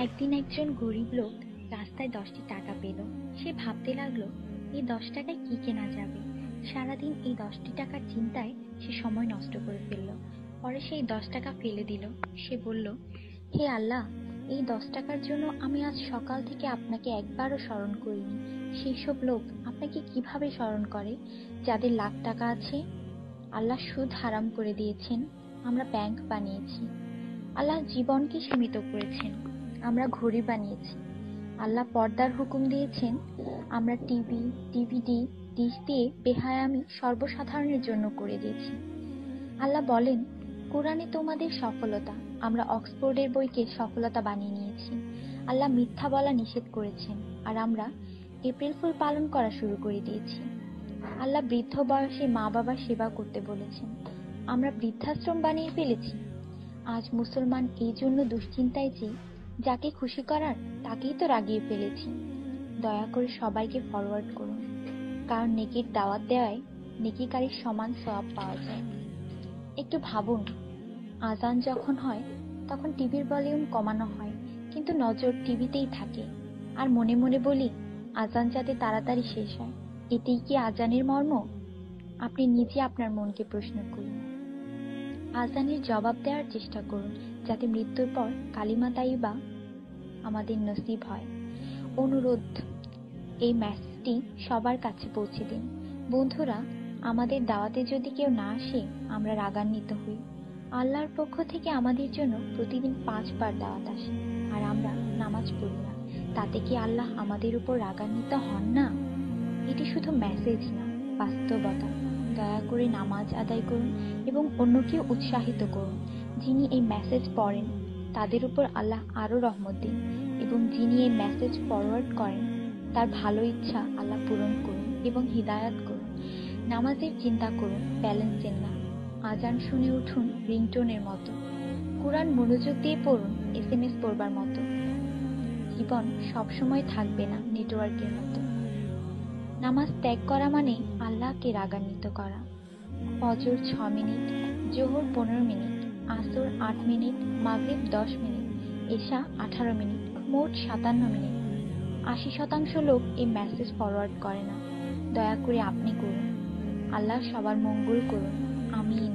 একদিন একজন গরিব লোক রাস্তায় 10টি টাকা পেল। সে ভাবতে লাগলো, এই 10 টাকায় কি কেনা যাবে। সারাদিন এই 10টি টাকার চিন্তায় সে সময় নষ্ট করে ফেলল। পরে সেই 10 টাকা ফেলে দিল। সে বলল, হে আল্লাহ, এই 10 টাকার জন্য আমি আজ সকাল থেকে আপনাকে একবারও স্মরণ করিনি। সেই সব লোক আপনাকে কিভাবে স্মরণ করে যাদের লাখ টাকা আছে? আল্লাহ সুদ হারাম করে দিয়েছেন, আমরা ব্যাংক বানিয়েছি। আল্লাহ জীবনকে সীমিত করেছেন, আমরা ঘড়ি বানিয়েছি। আল্লাহ পর্দার হুকুম দিয়েছেন, আমরা টিভি, ডিভিডি, ডিশ দিয়ে বেহায়ামি সর্বসাধারণের জন্য করে দিয়েছি। আল্লাহ বলেন, কোরআনে তোমাদের সফলতা, আমরা অক্সফোর্ডের বইকে সফলতা বানিয়ে নিয়েছি। আল্লাহ মিথ্যা বলা নিষেধ করেছেন, আর আমরা এপ্রিল ফুল পালন করা শুরু করে দিয়েছি। আল্লাহ বৃদ্ধ বয়সে মা বাবার সেবা করতে বলেছেন, আমরা বৃদ্ধাশ্রম বানিয়ে ফেলেছি। আজ মুসলমান এই জন্য দুশ্চিন্তায় যে যাকে খুশি করার তাকেই তো রাগিয়ে ফেলেছি। দয়া করে সবাইকে ফরওয়ার্ড করুন, কারণ নেকির দাওয়াত দেওয়ায় নেকিকারীর সমান সওয়াব পাওয়া যায়। একটু ভাবুন, আজান যখন হয় তখন টিভির ভলিউম কমানো হয়, কিন্তু নজর টিভিতেই থাকে। আর মনে মনে বলি, আজান যাতে তাড়াতাড়ি শেষ হয়। এতেই কি আজানের মর্ম? আপনি নিজে আপনার মনকে প্রশ্ন করুন। আজানের জবাব দেওয়ার চেষ্টা করুন, যাতে মৃত্যুর পর কালিমা তাইয়্যিবা আমাদের নসিব হয়। অনুরোধ, এই মেসেজটি সবার কাছে পৌঁছে দিন। বন্ধুরা, আমাদের দাওয়াতে যদি কেউ না আসে, আমরা রাগান্বিত হই। আল্লাহর পক্ষ থেকে আমাদের জন্য প্রতিদিন 5 বার দাওয়াত আসে, আর আমরা নামাজ পড়ি না। তাতে কি আল্লাহ আমাদের উপর রাগান্বিত হন না? এটি শুধু মেসেজ না, বাস্তবতা। দয়া করে নামাজ আদায় করুন এবং অন্যকে উৎসাহিত করুন। যিনি এই মেসেজ পড়েন তাদের উপর আল্লাহ আরো রহমত দিন, এবং যিনি এই মেসেজ ফরওয়ার্ড করেন তার ভালো ইচ্ছা আল্লাহ পূরণ করুন এবং হিদায়াত করুন। নামাজের চিন্তা করুন, ব্যালেন্সের না। আজান শুনে উঠুন রিংটোনের মতো। কোরআন মনোযোগ দিয়ে পড়ুন, SMS পড়বার মতো। জীবন সবসময় থাকবে না নেটওয়ার্কের মতো। নামাজ ত্যাগ করা মানে আল্লাহকে রাগান্বিত করা। ফজর 6 মিনিট, জোহর 15 মিনিট, আসর 8 মিনিট, মাগরিব 10 মিনিট, এশা 18 মিনিট, মোট 57 মিনিট। 80% লোক এই মেসেজ ফরওয়ার্ড করে না। দয়া করে আপনি করুন। আল্লাহ সবার মঙ্গল করুন। আমিন।